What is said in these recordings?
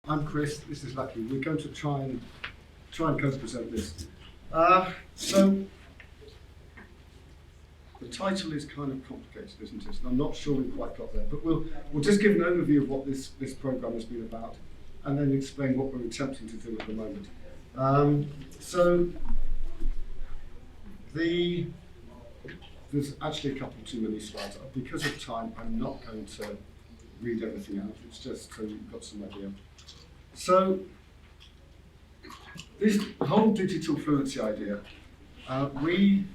I'm Chris, this is Lucky. We're going to try and co-present this. So the title is kind of complicated, isn't it? And I'm not sure we've quite got there, but we'll just give an overview of what this programme has been about, and then explain what we're attempting to do at the moment. There's actually a couple too many slides. Because of time, I'm not going to read everything out. It's just so you've got some idea. So this whole digital fluency idea, we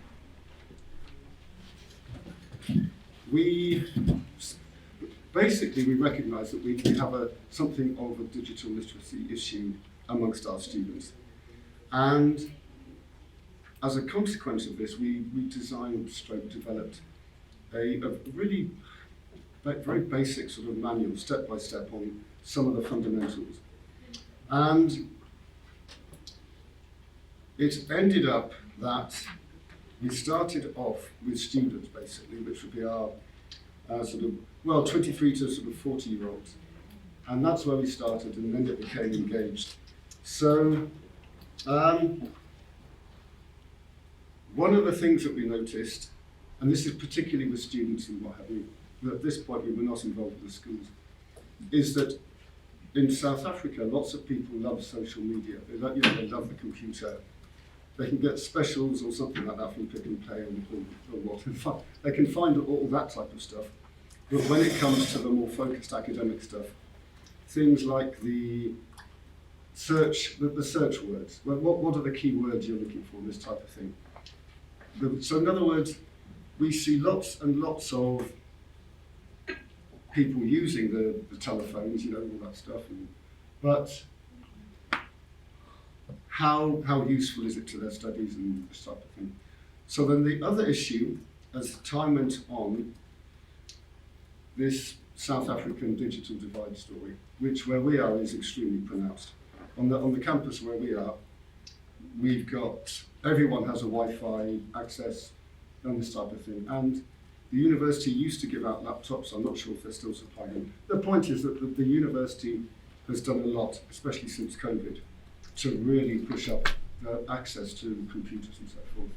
recognise that we have something of a digital literacy issue amongst our students, and as a consequence of this, we designed, developed a really very basic sort of manual, step by step, on some of the fundamentals. And it ended up that we started off with students, basically, which would be our 23 to sort of 40-year-olds. And that's where we started, and then it became engaged. So one of the things that we noticed, and this is particularly with students and what have you, but at this point we were not involved with the schools, is that in South Africa, lots of people love social media. They love the computer. They can get specials or something like that from Pick and Pay or what. They can find all that type of stuff. But when it comes to the more focused academic stuff, things like the search words. Well, what are the key words you're looking for, this type of thing? So in other words, we see lots and lots of people using the telephones, all that stuff, but how useful is it to their studies and this type of thing? So then the other issue, as time went on, this South African digital divide story, where we are is extremely pronounced. On the campus where we are, everyone has a Wi-Fi access and this type of thing. And the university used to give out laptops. I'm not sure if they're still supplying them. The point is that the university has done a lot, especially since COVID, to really push up access to computers and so forth.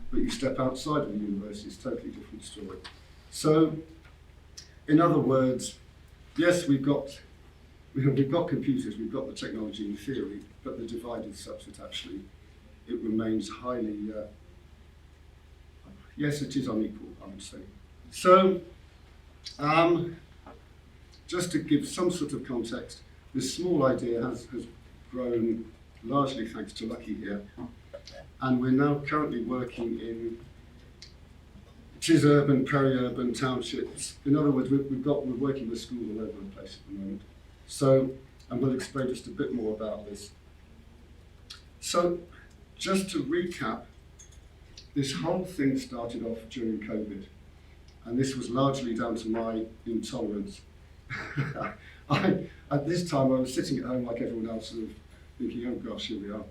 But you step outside of the university, it's a totally different story. So, in other words, yes, we've got computers, we've got the technology in theory, but the divide is such that actually it remains highly. Yes, it is unequal, I would say. So, just to give some sort of context, this small idea has grown largely thanks to Lucky here, and we're now currently working in urban, peri-urban townships. In other words, we're working with schools all over the place at the moment. So, and we'll explain just a bit more about this. So, just to recap, this whole thing started off during COVID, and this was largely down to my intolerance. At this time, I was sitting at home like everyone else, sort of thinking, oh gosh, here we are.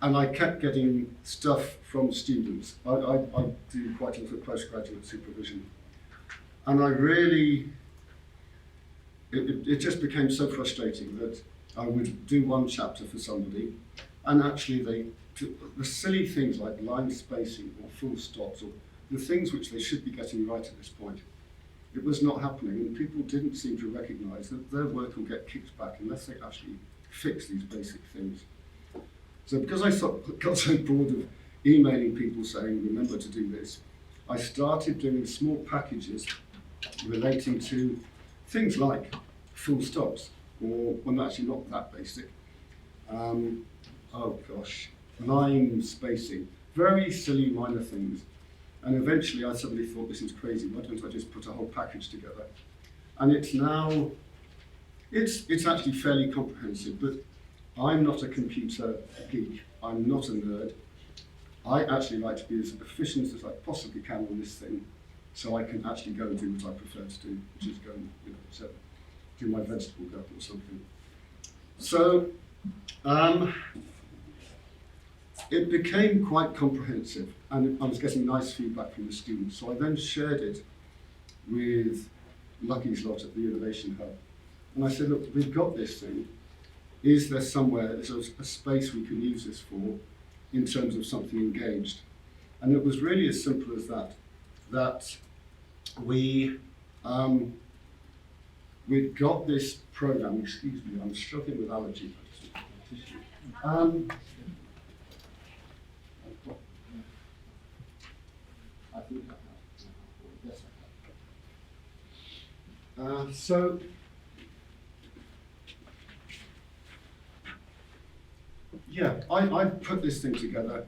And I kept getting stuff from students. I do quite a lot of postgraduate supervision. And it just became so frustrating that I would do one chapter for somebody, and actually the silly things like line spacing or full stops, or the things which they should be getting right at this point, it was not happening, and people didn't seem to recognise that their work will get kicked back unless they actually fix these basic things. So because I got so bored of emailing people saying, remember to do this, I started doing small packages relating to things like full stops, or, well, actually not that basic. Line spacing, very silly minor things. And eventually I suddenly thought, this is crazy, why don't I just put a whole package together? And it's actually fairly comprehensive, but I'm not a computer geek, I'm not a nerd. I actually like to be as efficient as I possibly can on this thing, so I can actually go and do what I prefer to do, which is go and do my vegetable garden or something. So, it became quite comprehensive, and I was getting nice feedback from the students. So I then shared it with Lucky's lot at the Innovation Hub, And I said, look, we've got this thing. Is there somewhere, is there a space we can use this for in terms of something engaged? And it was really as simple as that we'd got this program, excuse me, I'm struggling with allergy. I think I have. Yes, I have. So, yeah, I put this thing together,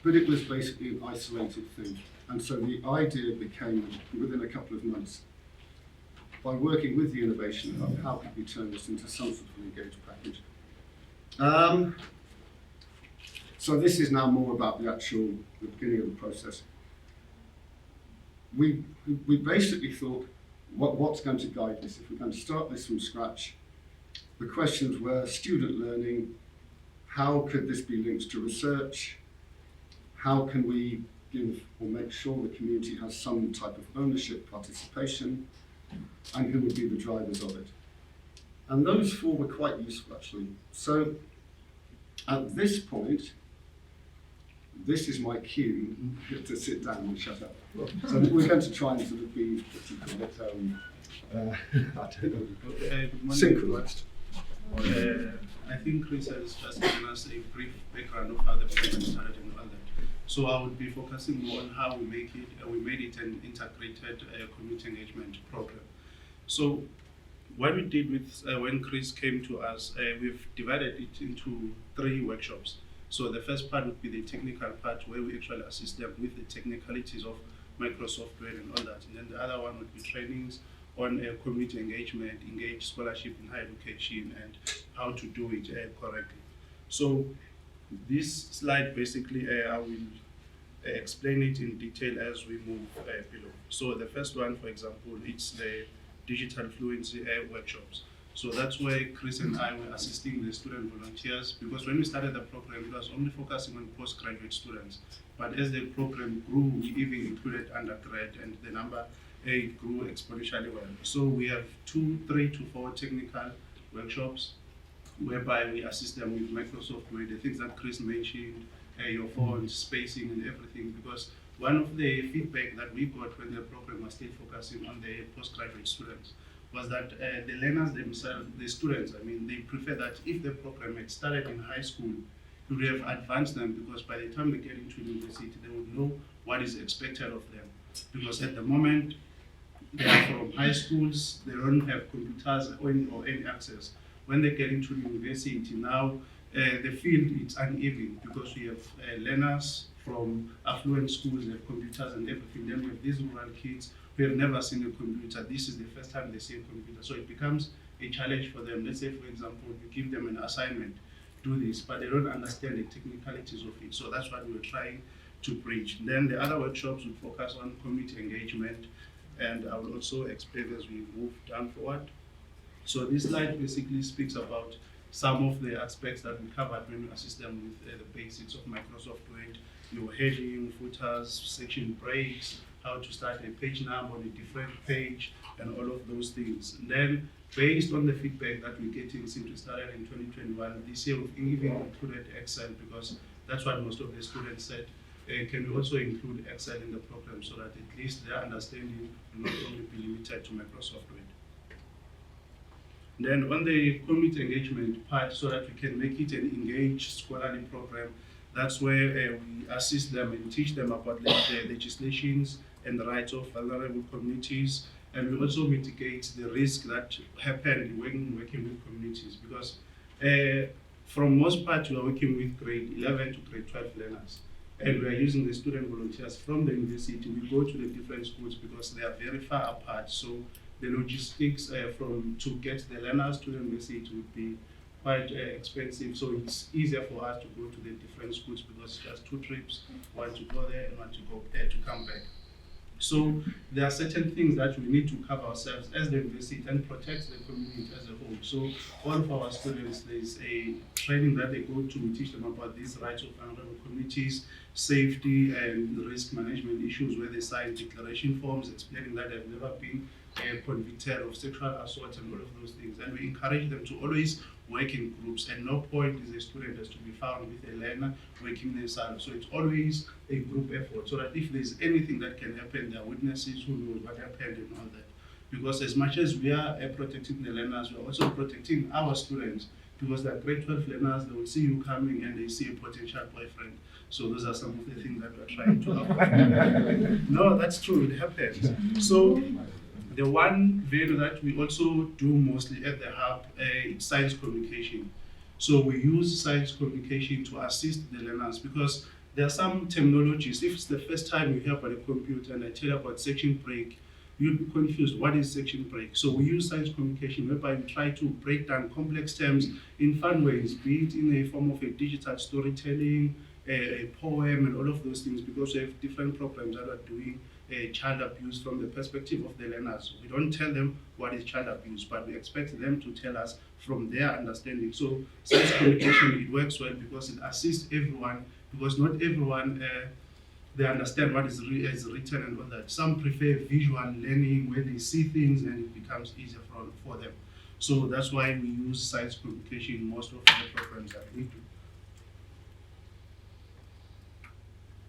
but it was basically an isolated thing. And so the idea became, within a couple of months, by working with the Innovation Hub, how could we turn this into some sort of engaged package? So this is now more about the beginning of the process. We basically thought, what's going to guide this? If we're going to start this from scratch, the questions were student learning, how could this be linked to research? How can we give or make sure the community has some type of ownership, participation, and who would be the drivers of it? And those four were quite useful, actually. So at this point, this is my cue to sit down and shut up. So we're going to try and sort of be, I don't know, synchronized. I think Chris has just given us a brief background of how the program started and all that. So I would be focusing more on how we make it. We made it an integrated community engagement program. So what we did with when Chris came to us, we've divided it into 3 workshops. So the first part would be the technical part, where we actually assist them with the technicalities of Microsoft Word and all that. And then the other one would be trainings on community engagement, engaged scholarship in higher education, and how to do it correctly. So this slide basically, I will explain it in detail as we move below. So the first one, for example, it's the Digital Fluency workshops. So that's where Chris and I were assisting the student volunteers, because when we started the program, it was only focusing on postgraduate students. But as the program grew, we even included undergrad, and the number grew exponentially well. So we have 3 to 4 technical workshops whereby we assist them with Microsoft Word, the things that Chris mentioned, your phone, spacing and everything, because one of the feedback that we got when the program was still focusing on the postgraduate students was that the learners themselves, the students, they prefer that if the program had started in high school, it would have advanced them, because by the time they get into university, they would know what is expected of them. Because at the moment, they are from high schools, they don't have computers or any access. When they get into university now, the field is uneven, because we have learners from affluent schools, they have computers and everything. Then we have these rural kids who have never seen a computer. This is the first time they see a computer. So it becomes a challenge for them. Let's say, for example, you give them an assignment, do this, but they don't understand the technicalities of it. So that's what we're trying to bridge. Then the other workshops will focus on community engagement, and I will also explain as we move down forward. So this slide basically speaks about some of the aspects that we covered when we assist them with the basics of Microsoft Word, your heading, footers, section breaks, how to start a page number on a different page, and all of those things. And then, based on the feedback that we're getting since we started in 2021, this year we've even included Excel, because that's what most of the students said. Can we also include Excel in the program, so that at least their understanding will not only be limited to Microsoft Word. Then on the community engagement part, so that we can make it an engaged scholarly program, that's where we assist them and teach them about the legislations and the rights of vulnerable communities, and we also mitigate the risk that happen when working with communities, because from most part we are working with grade 11 to grade 12 learners, and we are using the student volunteers from the university. We go to the different schools because they are very far apart, so the logistics to get the learners to the university would be quite expensive. So it's easier for us to go to the different schools, because it's just 2 trips, one to go there and one to go there to come back. So there are certain things that we need to cover ourselves as the university and protect the community as a whole. So all of our students, there's a training that they go to. We teach them about these rights of vulnerable communities, safety and risk management issues, where they sign declaration forms explaining that they've never been convicted of sexual assault and all of those things. And we encourage them to always work in groups. At no point is a student has to be found with a learner working themselves. So it's always a group effort, so that if there's anything that can happen, there are witnesses who knows what happened and all that. Because as much as we are protecting the learners, we're also protecting our students, because the grade 12 learners, they will see you coming and they see a potential boyfriend. So those are some of the things that we're trying to avoid. No, that's true, it happens. So the one value that we also do mostly at the hub is science communication. So we use science communication to assist the learners, because there are some terminologies. If it's the first time you hear about a computer and I tell you about section break, you'll be confused. What is section break? So we use science communication, whereby we try to break down complex terms in fun ways, be it in a form of a digital storytelling, a poem, and all of those things, because we have different programs that are doing child abuse from the perspective of the learners. We don't tell them what is child abuse, but we expect them to tell us from their understanding. So science communication, it works well because it assists everyone, because not everyone they understand what is written and all that. Some prefer visual learning where they see things and it becomes easier for them. So that's why we use science communication in most of the programs that we do.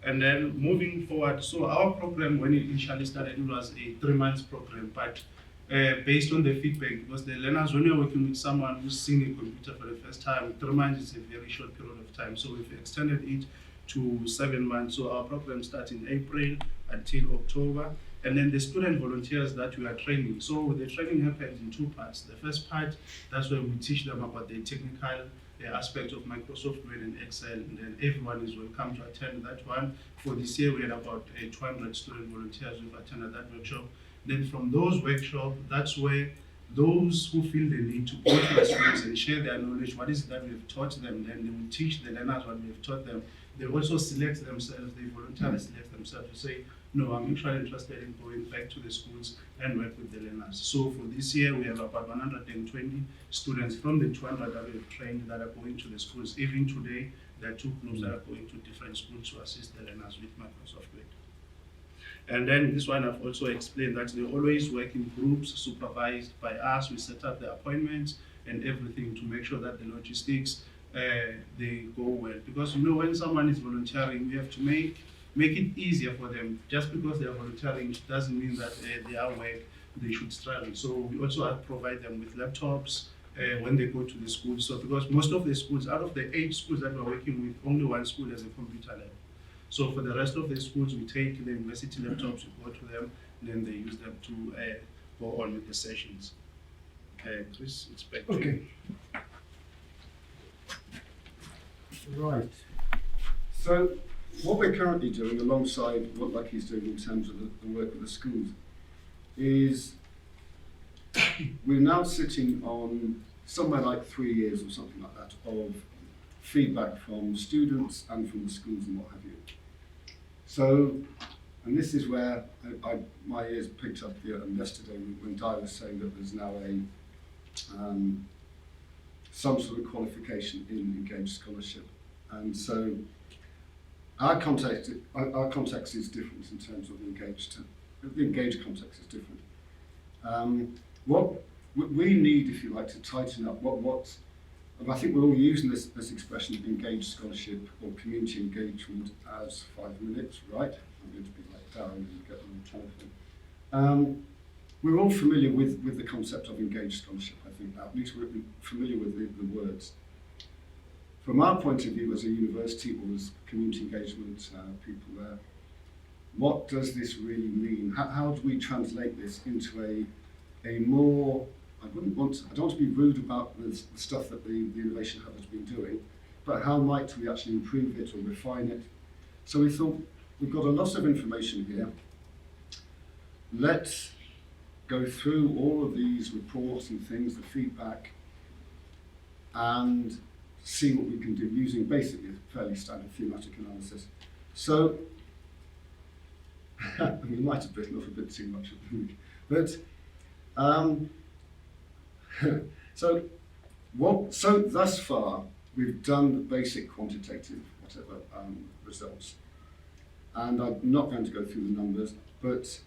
And then moving forward, so our program, when it initially started, it was a 3-month program, but based on the feedback, because the learners, when you're working with someone who's seen a computer for the first time, 3 months is a very short period of time. So we've extended it to 7 months. So our program starts in April until October. And then the student volunteers that we are training. So the training happens in 2 parts. The first part, that's where we teach them about the technical aspect of Microsoft Word and Excel, and then everyone is welcome to attend that one. For this year, we had about 200 student volunteers who've attended that workshop. Then from those workshops, that's where those who feel the need to go to the schools and share their knowledge, what is it that we've taught them, then they will teach the learners what we've taught them. They also select themselves, they voluntarily select themselves to say, no, I'm actually interested in going back to the schools and work with the learners. So for this year, we have about 120 students from the 200 that we've trained that are going to the schools. Even today, there are 2 groups that are going to different schools to assist the learners with Microsoft Word. And then this one, I've also explained that they always work in groups supervised by us. We set up the appointments and everything to make sure that the logistics, they go well. Because when someone is volunteering, we have to make it easier for them. Just because they are volunteering doesn't mean that their work, they should struggle. So we also provide them with laptops when they go to the school. So because most of the schools, out of the 8 schools that we're working with, only 1 school has a computer lab. So for the rest of the schools, we take the university laptops, we go to them, and then they use them to go on with the sessions. Chris, it's back to you. Right. So what we're currently doing, alongside what Lucky's doing in terms of the work with the schools, is we're now sitting on somewhere like 3 years or something like that of feedback from students and from the schools and what have you. So, and this is where my ears picked up yesterday when Di was saying that there's now some sort of qualification in engaged scholarship. And so our context is different in terms of the engaged context is different. What we need, if you like, to tighten up and I think we're all using this expression of engaged scholarship or community engagement as 5 minutes, right? I'm going to be like Darren and get on the telephone. We're all familiar with the concept of engaged scholarship, I think now. At least we're familiar with the words. From our point of view as a university or as community engagement people there, what does this really mean? How do we translate this into a more, I don't want to be rude about the stuff that the Innovation Hub has been doing, but how might we actually improve it or refine it? So we thought, we've got a lot of information here. Let's go through all of these reports and things, the feedback, and see what we can do using basically a fairly standard thematic analysis. So, we might have bitten off a bit too much of the week, but so thus far we've done the basic quantitative results, and I'm not going to go through the numbers, but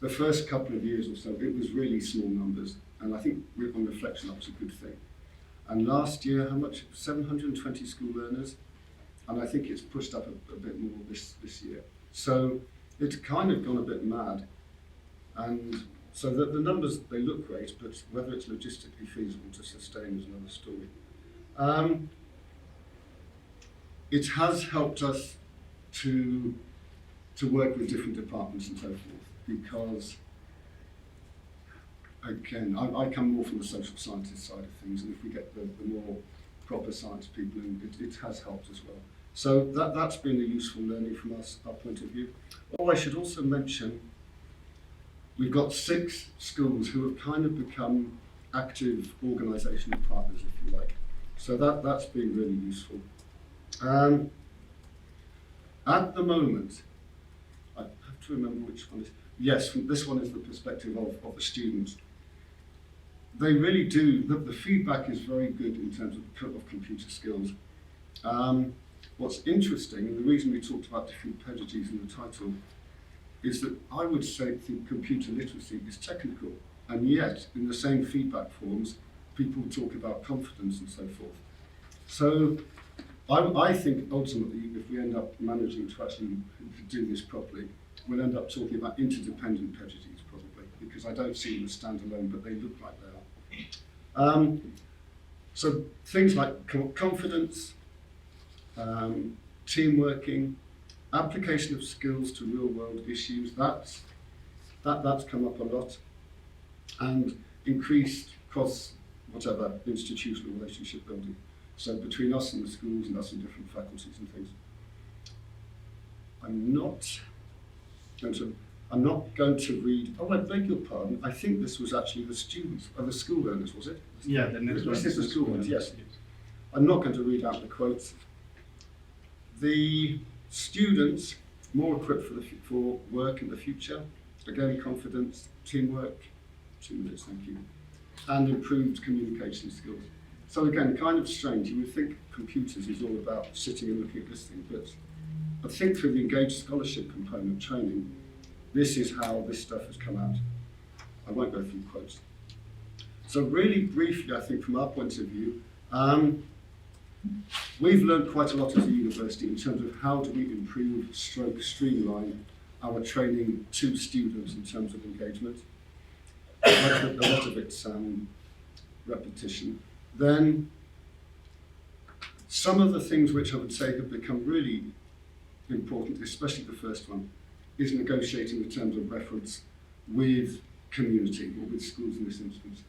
the first couple of years or so, it was really small numbers, and I think on reflection that was a good thing. And last year, how much? 720 school learners, and I think it's pushed up a bit more this year. So it's kind of gone a bit mad, and so the numbers, they look great, but whether it's logistically feasible to sustain is another story. It has helped us to work with different departments and so forth, because again, I come more from the social sciences side of things, and if we get the more proper science people in, it has helped as well. So that's been a useful learning from our point of view. Oh, I should also mention, we've got 6 schools who have kind of become active organisational partners, if you like. So that's been really useful. At the moment, I have to remember which one is. Yes, this one is the perspective of the students. They really do, the feedback is very good in terms of computer skills. What's interesting, and the reason we talked about different pedagogies in the title, is that I would say that computer literacy is technical, and yet in the same feedback forms, people talk about confidence and so forth. So I think ultimately, if we end up managing to actually do this properly, we'll end up talking about interdependent pedagogies probably, because I don't see them as standalone, but they look like they are. So things like confidence, team working, application of skills to real world issues, that's come up a lot, and increased cross institutional relationship building. So between us and the schools and us and different faculties and things. I'm not going to read, oh, I beg your pardon, I think this was actually the students, the school learners, was it? Yeah, the next one. This is the school learners, yes. I'm not going to read out the quotes. The students, more equipped for work in the future, again, confidence, teamwork, 2 minutes, thank you, and improved communication skills. So again, kind of strange, you would think computers is all about sitting and looking at this thing, but I think through the engaged scholarship component training, this is how this stuff has come out. I won't go through quotes. So really briefly, I think from our point of view, we've learned quite a lot as a university in terms of how do we improve, streamline our training to students in terms of engagement. A lot of it's repetition. Then some of the things which I would say have become really important, especially the first one, is negotiating the terms of reference with community, or with schools in this instance.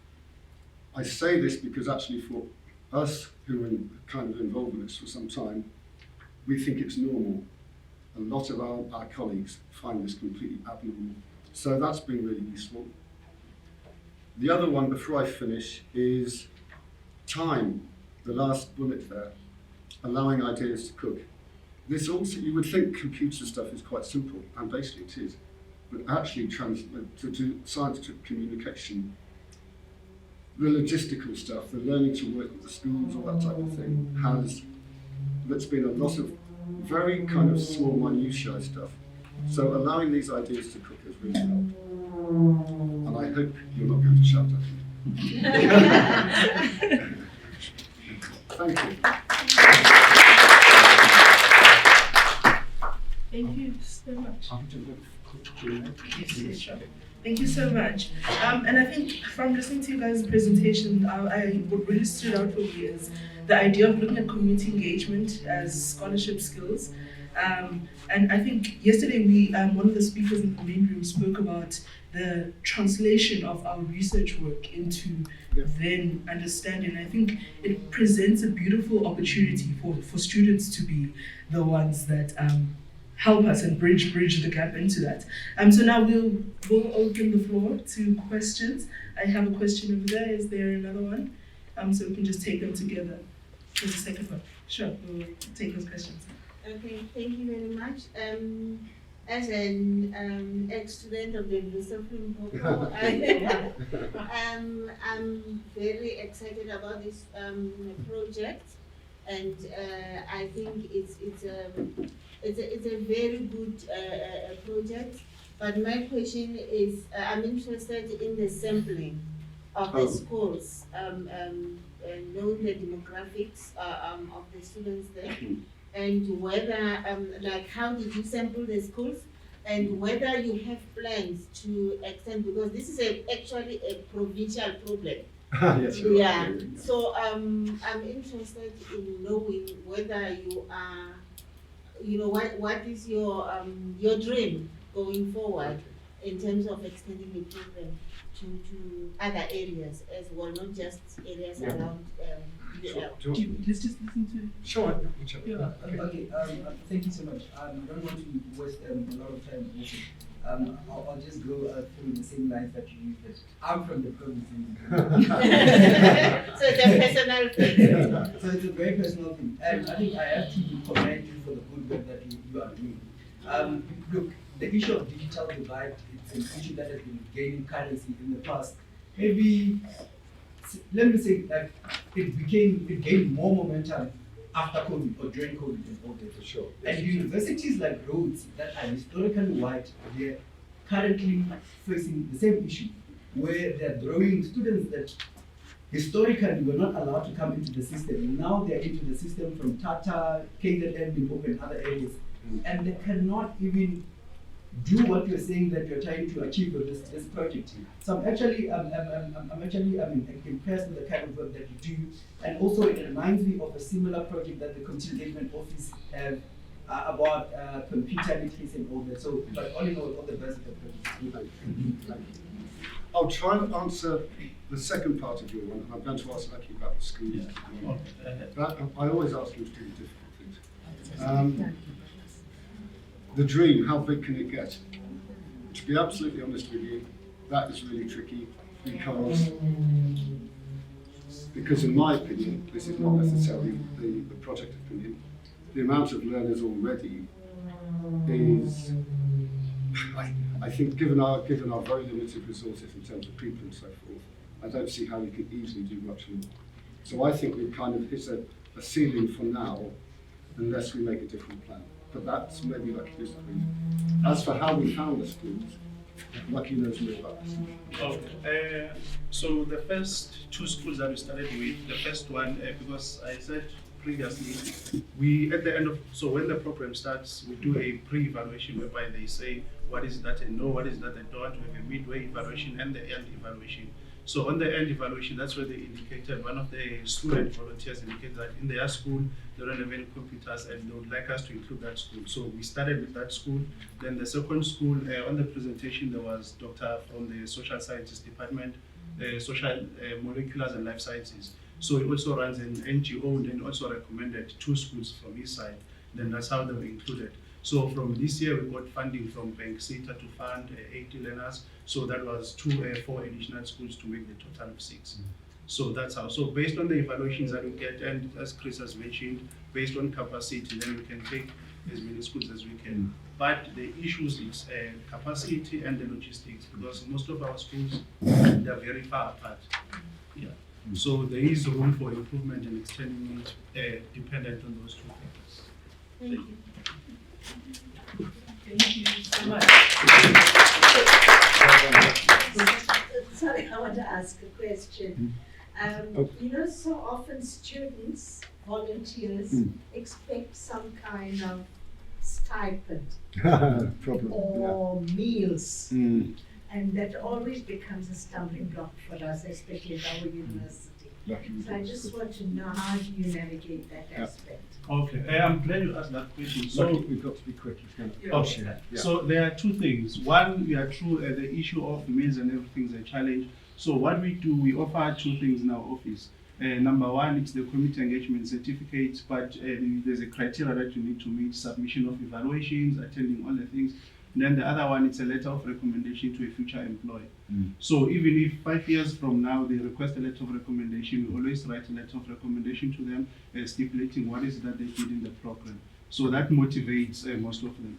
I say this because actually for us who are kind of involved in this for some time, we think it's normal. A lot of our colleagues find this completely abnormal. So that's been really useful. The other one, before I finish, is time, the last bullet there, allowing ideas to cook. This also, you would think computer stuff is quite simple, and basically it is, but actually to do scientific communication, the logistical stuff, the learning to work with the schools, all that type of thing, there's been a lot of very kind of small minutiae stuff. So allowing these ideas to cook has really helped. And I hope you're not going to shout at me. Thank you. Thank you so much. Yes, sure. Thank you so much. And I think from listening to you guys' presentation, what really stood out for me is the idea of looking at community engagement as scholarship skills. And I think yesterday one of the speakers in the main room spoke about the translation of our research work into then understanding. I think it presents a beautiful opportunity for students to be the ones that help us and bridge the gap into that. So now we'll open the floor to questions. I have a question over there. Is there another one? So we can just take them together. There's a second one. Sure, we'll take those questions. Okay, thank you very much. As an ex-student of the University of Limpopo, I'm very excited about this project, and I think it's a very good project. But my question is, I'm interested in the sampling of the schools, knowing the demographics of the students there, and whether, like, how did you sample the schools, and whether you have plans to extend, because this is actually a provincial problem. Yes, you're Yeah. right. So I'm interested in knowing whether you are, what is your dream going forward in terms of extending the program to other areas as well, not just areas Yeah. around the Sure. Let's just listen to Sure. Whichever. Yeah. Okay, thank you so much. I don't want to waste a lot of time also. I'll just go through the same lines that you used. I'm from the province. So it's a personal thing. So it's a very personal thing. And I think I have to commend you for the good work that you are doing. Look, the issue of digital divide, it's an issue that has been gaining currency in the past. Maybe, let me say that it gained more momentum after COVID or during COVID and all that. For sure. And universities like Rhodes that are historically white, they're currently facing the same issue, where they're drawing students that historically were not allowed to come into the system. Now they're into the system from Tata, KZN, Limpopo, and other areas. And they cannot even do what you're saying that you're trying to achieve with this project. So I'm actually impressed with the kind of work that you do, and also it reminds me of a similar project that the Community Engagement Office have about computer literacy and all that. So, but all in all the best of the project. I'll try and answer the second part of your one, and I'm going to ask Lucky about the schools. But I always ask you to do difficult things. The dream, how big can it get? To be absolutely honest with you, that is really tricky because in my opinion, this is not necessarily the project opinion, the amount of learners already is, I think given our very limited resources in terms of people and so forth, I don't see how we could easily do much more. So I think we've kind of hit a ceiling for now, unless we make a different plan. But that's maybe Lucky disagrees. As for how we found the schools, Lucky knows more about this. Okay. So the first two schools that we started with, the first one, because I said previously, we at the end of, so when the program starts, we do a pre-evaluation whereby they say what is that they know, what is that they don't. We have a midway evaluation and the end evaluation. So on the end evaluation, that's where they indicated, one of the student volunteers indicated that in their school, they don't have any computers and they would like us to include that school. So we started with that school. Then the second school, on the presentation, there was Dr. from the Social Sciences Department, Social Moleculars and Life Sciences. So he also runs an NGO and then also recommended two schools from his side. Then that's how they were included. So from this year, we got funding from Bank Sita to fund 80 learners. So that was 4 additional schools to make the total of 6. So that's how. So based on the evaluations that we get, and as Chris has mentioned, based on capacity, then we can take as many schools as we can. But the issues is capacity and the logistics, because most of our schools, they're very far apart. Yeah. So there is room for improvement and extending it dependent on those two factors. Thank you. Thank you so much. Sorry, I want to ask a question. So often students, volunteers, expect some kind of stipend Problem. or meals, and that always becomes a stumbling block for us, especially at our university. So I just want to know, how do you navigate that aspect? Okay, I'm glad you asked that question. So we've got to be quick. okay. Yeah. So there are two things. One, we are through the issue of meals and everything is a challenge. So what we do, we offer two things in our office. Number one, it's the community engagement certificate, but there's a criteria that you need to meet: submission of evaluations, attending all the things. And then the other one, it's a letter of recommendation to a future employee. So even if 5 years from now they request a letter of recommendation, we always write a letter of recommendation to them, stipulating what is that they did in the program. So that motivates most of them.